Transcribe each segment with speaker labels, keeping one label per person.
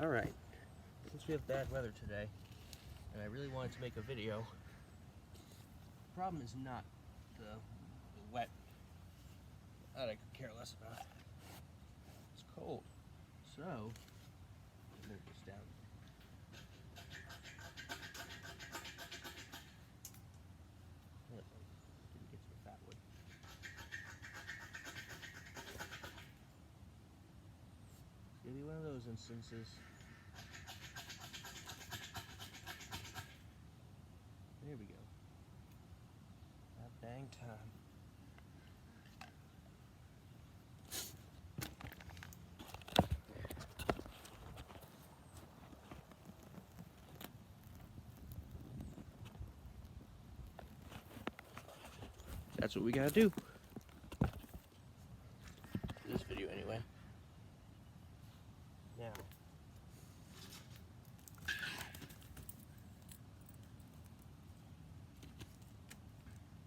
Speaker 1: Alright, since we have bad weather today, and I really wanted to make a video, the problem is not the wet. That I could care less about. It's cold. So, move this down. Didn't get some fat wood. It's gonna be one of those instances. There we go. That dang time. That's what we gotta do. This video anyway. Now.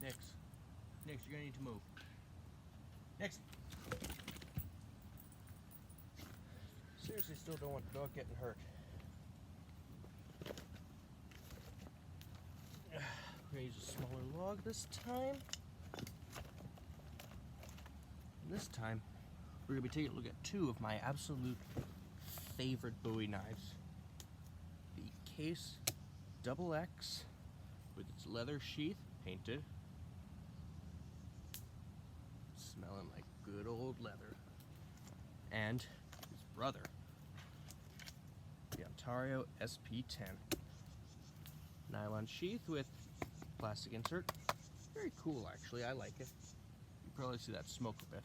Speaker 1: Next, you're gonna need to move. Next. Seriously, still don't want the dog getting hurt. We're gonna use a smaller log this time. And this time, we're gonna be taking a look at two of my absolute favorite Bowie knives. The Case XX with its leather sheath painted. Smelling like good old leather. And his brother, the Ontario SP10. Nylon sheath with plastic insert. Very cool, actually. I like it. You probably see that smoke a bit.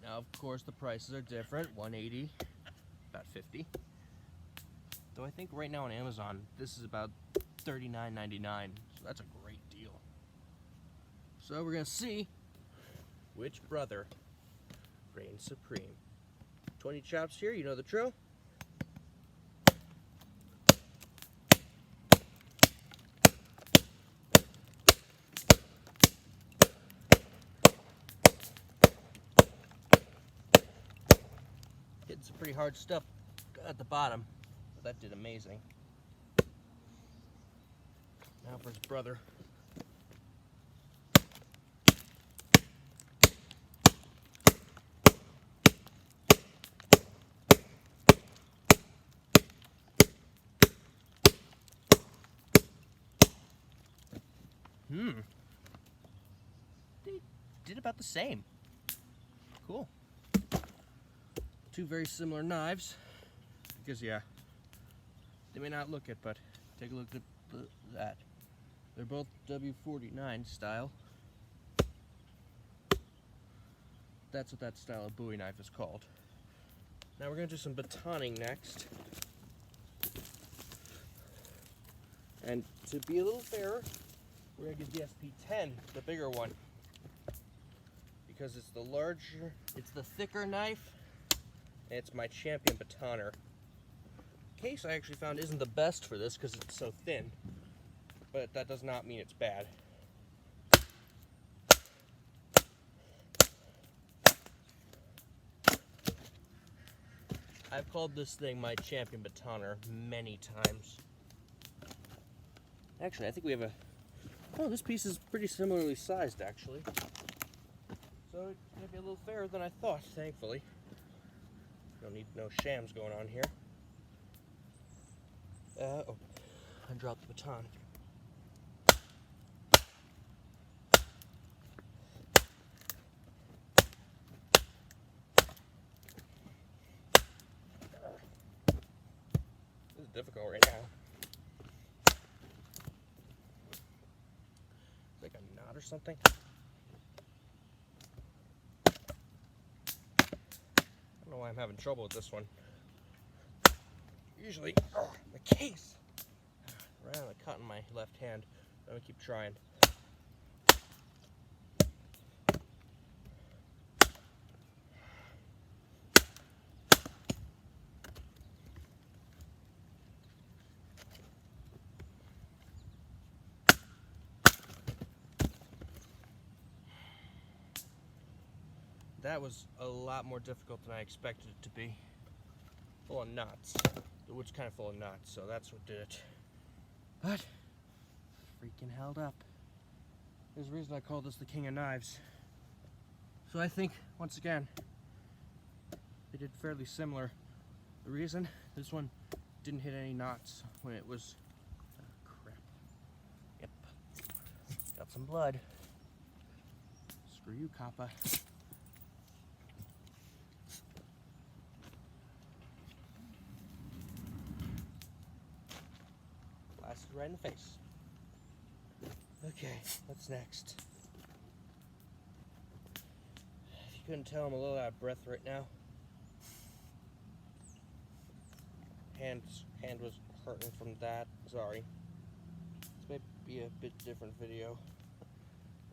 Speaker 1: Now, of course, the prices are different. $180, about $50. Though I think right now on Amazon, this is about $39.99. So that's a great deal. So we're gonna see which brother reigns supreme. 20 chops here, you know the drill. Hitting some pretty hard stuff at the bottom, but that did amazing. Now for his brother. They did about the same. Cool. Two very similar knives. Because, yeah, they may not look it, but take a look at that. They're both W49 style. That's what that style of Bowie knife is called. Now we're going to do some batoning next. And to be a little fairer, we're going to give the SP10 the bigger one. Because it's the larger, it's the thicker knife, and it's my champion batoner. Case I actually found isn't the best for this because it's so thin, but that does not mean it's bad. I've called this thing my champion batoner many times. Actually, I think we have a... Oh, this piece is pretty similarly sized, actually. So it's going to be a little fairer than I thought, thankfully. Don't need no shams going on here. Oh, I dropped the baton. This is difficult right now. It's like a knot or something. I don't know why I'm having trouble with this one. Usually, the case. Right on the cut in my left hand. I'm gonna keep trying. That was a lot more difficult than I expected it to be. full of knots. The wood's kind of full of knots, so that's what did it. But freaking held up. There's a reason I call this the King of Knives. So I think, once again, they did fairly similar. The reason, this one didn't hit any knots when it was... Oh, crap. Yep. Got some blood. Screw you, Kappa. Blasted right in the face. Okay, what's next? If you couldn't tell, I'm a little out of breath right now. Hand was hurting from that. Sorry. This might be a bit different video.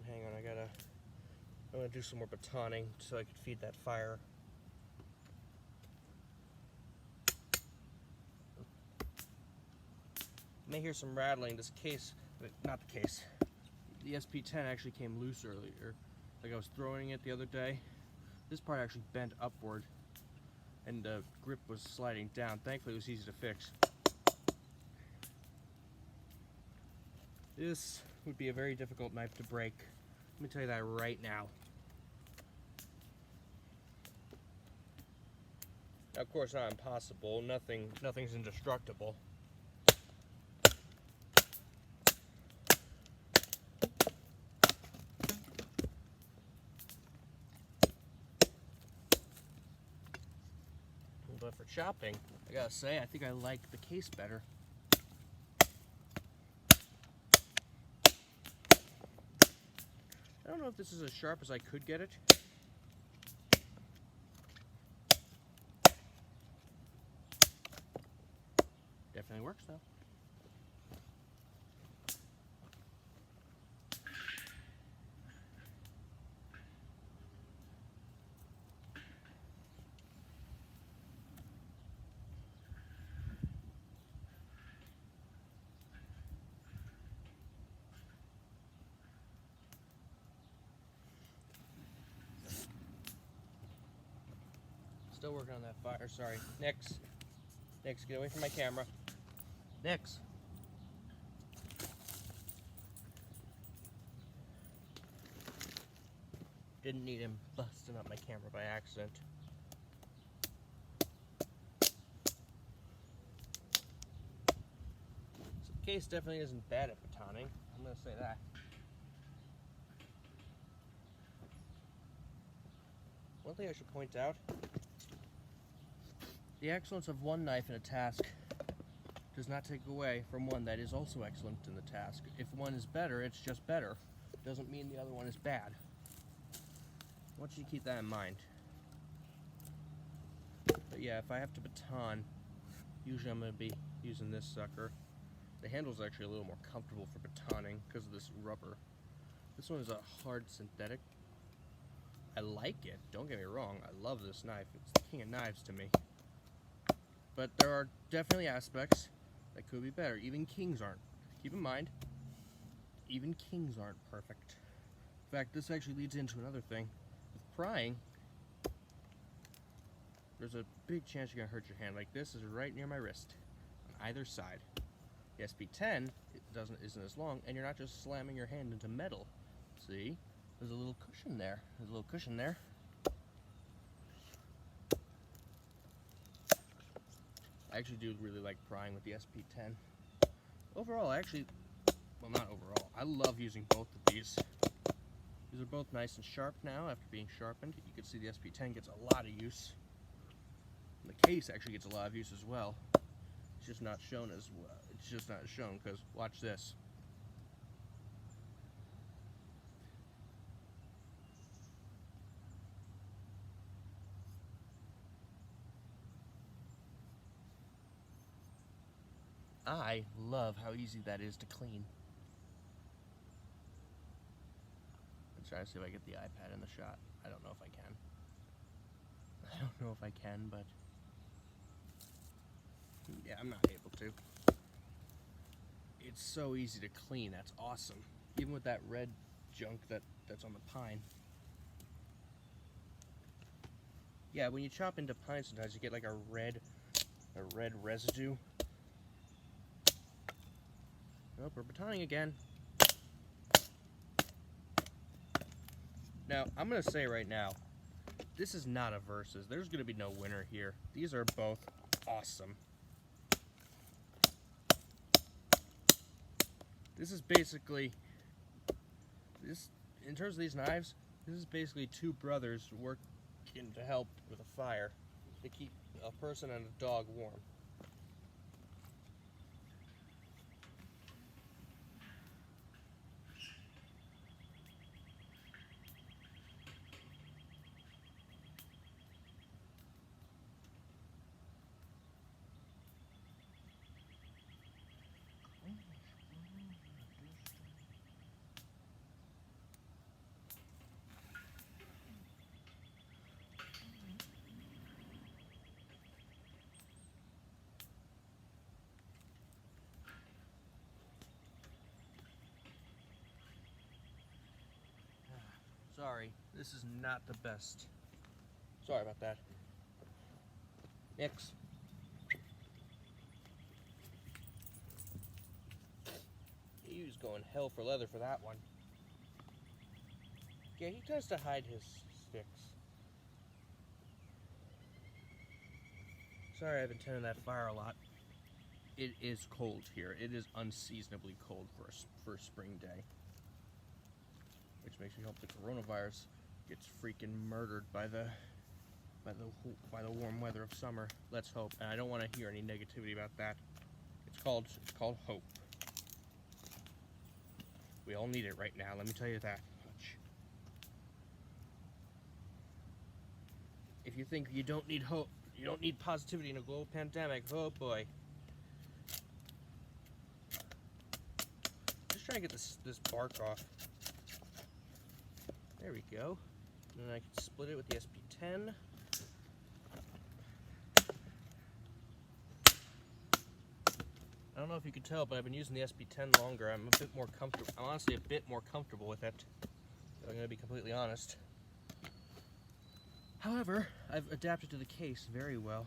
Speaker 1: Hang on, I want to do some more batoning so I can feed that fire. You may hear some rattling. This case, not the case. The SP10 actually came loose earlier. Like I was throwing it the other day. This part actually bent upward and the grip was sliding down. Thankfully it was easy to fix. This would be a very difficult knife to break. Let me tell you that right now. Now, of course, not impossible. Nothing's indestructible. But for chopping, I gotta say, I think I like the case better. I don't know if this is as sharp as I could get it. Definitely works though. Still working on that fire, sorry. Nix, get away from my camera. Nix. Didn't need him busting up my camera by accident. So the case definitely isn't bad at batoning. I'm gonna say that. One thing I should point out, the excellence of one knife in a task does not take away from one that is also excellent in the task. If one is better, it's just better. It doesn't mean the other one is bad. I want you to keep that in mind. But yeah, if I have to baton, usually I'm going to be using this sucker. The handle's actually a little more comfortable for batoning because of this rubber. This one is a hard synthetic. I like it, don't get me wrong, I love this knife. It's the king of knives to me. But there are definitely aspects that could be better. Even kings aren't. Keep in mind, even kings aren't perfect. In fact, this actually leads into another thing. With prying, there's a big chance you're gonna hurt your hand. Like this is right near my wrist, on either side. The SP10 isn't as long, and you're not just slamming your hand into metal. See? There's a little cushion there. There's a little cushion there. I actually do really like prying with the SP10. Overall, well, not overall, I love using both of these. These are both nice and sharp now after being sharpened. You can see the SP10 gets a lot of use. And the case actually gets a lot of use as well. It's just not shown as well. It's just not shown because watch this. I love how easy that is to clean. I'm trying to see if I get the iPad in the shot. I don't know if I can. But yeah, I'm not able to. It's so easy to clean, that's awesome. Even with that red junk that's on the pine. Yeah, when you chop into pine sometimes you get like a red a red residue. Nope, we're batoning again. Now, I'm going to say right now, this is not a versus. There's going to be no winner here. These are both awesome. This is basically, in terms of these knives, this is basically two brothers working to help with a fire to keep a person and a dog warm. Sorry, this is not the best. Sorry about that. Next. He was going hell for leather for that one. Yeah, he tries to hide his sticks. Sorry I've been tending that fire a lot. It is cold here. It is unseasonably cold for a spring day. Which makes me hope the coronavirus gets freaking murdered by the warm weather of summer. Let's hope. And I don't want to hear any negativity about that. It's called hope. We all need it right now, let me tell you that much. If you think you don't need hope, you don't need positivity in a global pandemic, oh boy. Just trying to get this bark off. There we go. And then I can split it with the SP10. I don't know if you could tell, but I've been using the SP10 longer. I'm a bit more comfortable. I'm honestly a bit more comfortable with it. I'm going to be completely honest. However, I've adapted to the case very well.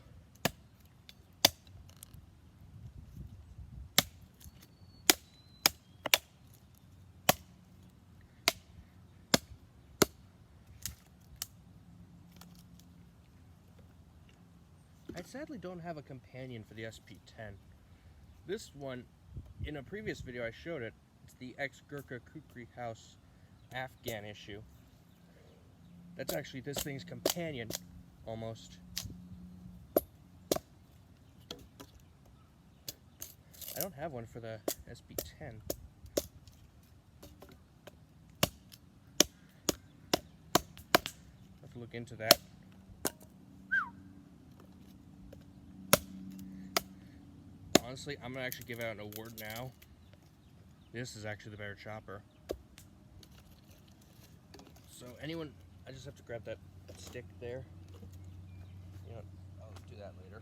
Speaker 1: I sadly don't have a companion for the SP10. This one, in a previous video I showed it, it's the ex-Gurkha Kukri House Afghan issue. That's actually this thing's companion, almost. I don't have one for the SP10. I'll have to look into that. Honestly, I'm going to actually give out an award now. This is actually the better chopper. So anyone, I just have to grab that stick there. You know, I'll do that later.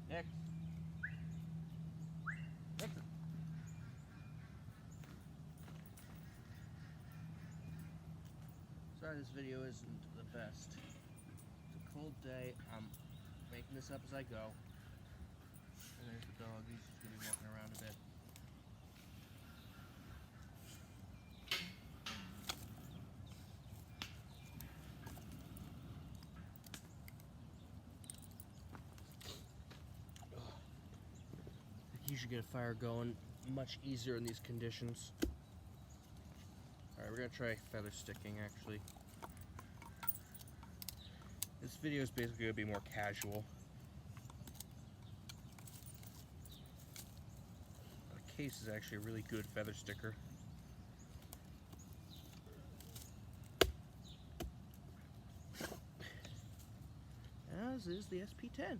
Speaker 1: Next. Sorry this video isn't the best. It's a cold day. I'm making this up as I go. And there's the dog. He's just going to be walking around a bit. You should get a fire going much easier in these conditions. Alright, we're going to try feather sticking actually. This video is basically going to be more casual. The case is actually a really good feather sticker. As is the SP10.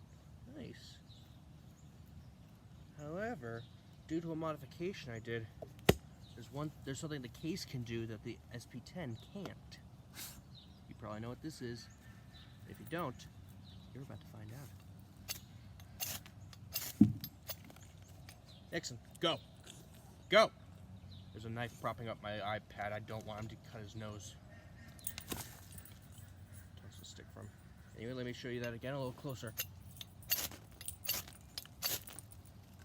Speaker 1: Nice. However, due to a modification I did, There's something the case can do that the SP10 can't. You probably know what this is. If you don't, you're about to find out. Nixon, go! Go! There's a knife propping up my iPad. I don't want him to cut his nose. Tons to stick from. Anyway, let me show you that again a little closer.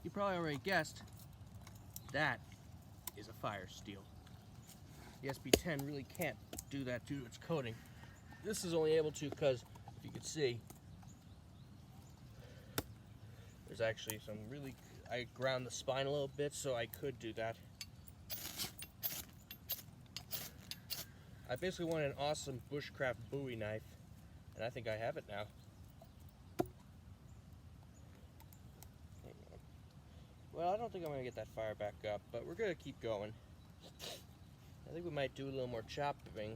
Speaker 1: You probably already guessed, that is a fire steel. The SP10 really can't do that due to its coating. This is only able to because, if you could see, there's actually some really, I ground the spine a little bit so I could do that. I basically wanted an awesome bushcraft Bowie knife, and I think I have it now. Well, I don't think I'm going to get that fire back up, but we're going to keep going. I think we might do a little more chopping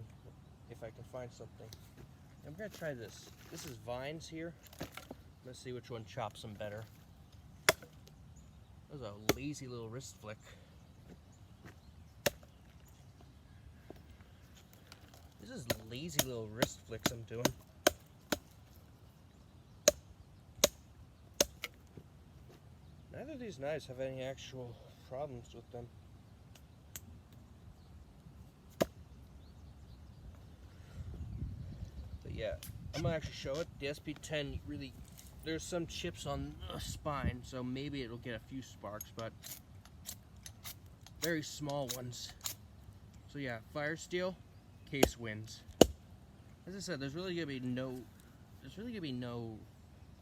Speaker 1: if I can find something. I'm going to try this. This is vines here. Let's see which one chops them better. That was a lazy little wrist flick. This is lazy little wrist flicks I'm doing. Neither of these knives have any actual problems with them. But yeah, I'm gonna actually show it. The SP10 really, there's some chips on the spine, so maybe it'll get a few sparks, but very small ones. So yeah, fire steel, case wins. As I said, there's really gonna be no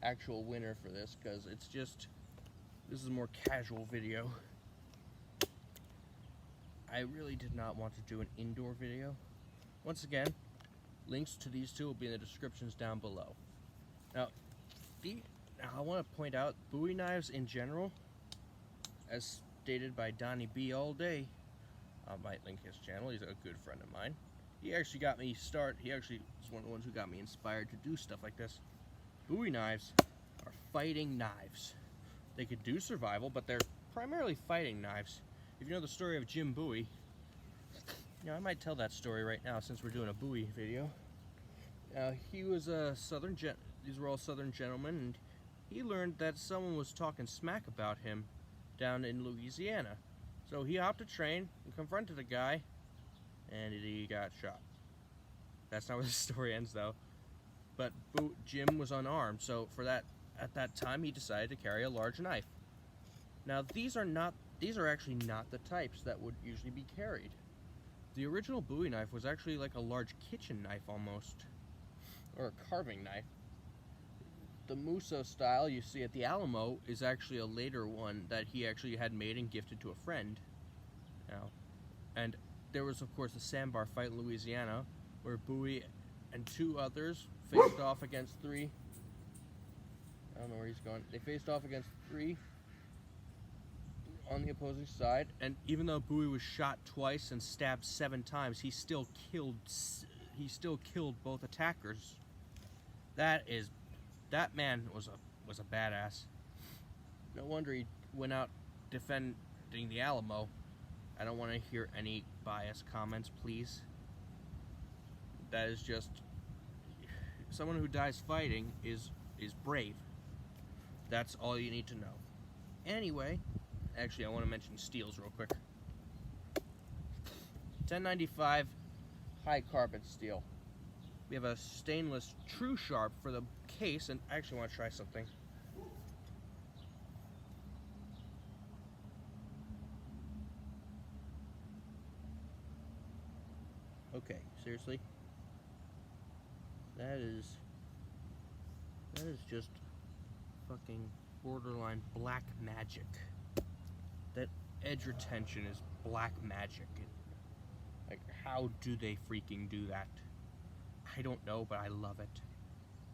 Speaker 1: actual winner for this, because it's just, this is a more casual video. I really did not want to do an indoor video. Once again, links to these two will be in the descriptions down below. Now I want to point out, Bowie knives in general, as stated by Donnie B all day, I might link his channel, he's a good friend of mine. He actually got me started, he actually was one of the ones who got me inspired to do stuff like this. Bowie knives are fighting knives. They could do survival, but they're primarily fighting knives. If you know the story of Jim Bowie, you know, I might tell that story right now since we're doing a Bowie video. He was a these were all Southern gentlemen, and he learned that someone was talking smack about him down in Louisiana. So he hopped a train and confronted a guy, and he got shot. That's not where the story ends, though. But Jim was unarmed, so at that time he decided to carry a large knife. Now these are actually not the types that would usually be carried. The original Bowie knife was actually like a large kitchen knife almost, or a carving knife. The Musso style you see at the Alamo is actually a later one that he actually had made and gifted to a friend. Now, and there was of course the sandbar fight in Louisiana, where Bowie and two others faced off against three. I don't know where he's going. They faced off against three on the opposing side, and even though Bowie was shot twice and stabbed 7 times, he still killed both attackers. That man was a badass. No wonder he went out defending the Alamo. I don't want to hear any biased comments, please. That is just, someone who dies fighting is brave. That's all you need to know. Anyway, actually I want to mention steels real quick. 1095 high carbon steel. We have a stainless True Sharp for the case, and I actually want to try something. Okay, seriously? That is just fucking borderline black magic. That edge retention is black magic. Like, how do they freaking do that? I don't know, but I love it.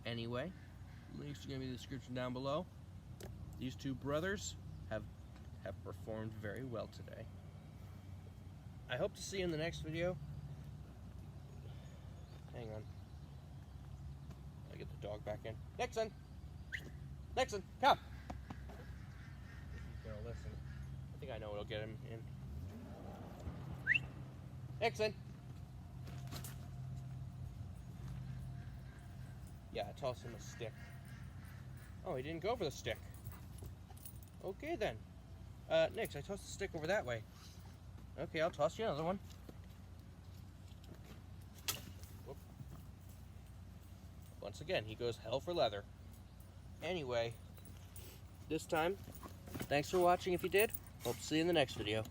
Speaker 1: Anyway, links are going to be in the description down below. These two brothers have performed very well today. I hope to see you in the next video. Hang on. I get the dog back in. Nixon! Nixon, come! He's gonna listen. I think I know what'll get him in. Nixon. Yeah, toss him a stick. Oh, he didn't go for the stick. Okay then. Nix, I tossed the stick over that way. Okay, I'll toss you another one. Whoop. Once again, he goes hell for leather. Anyway, this time, thanks for watching if you did. Hope to see you in the next video.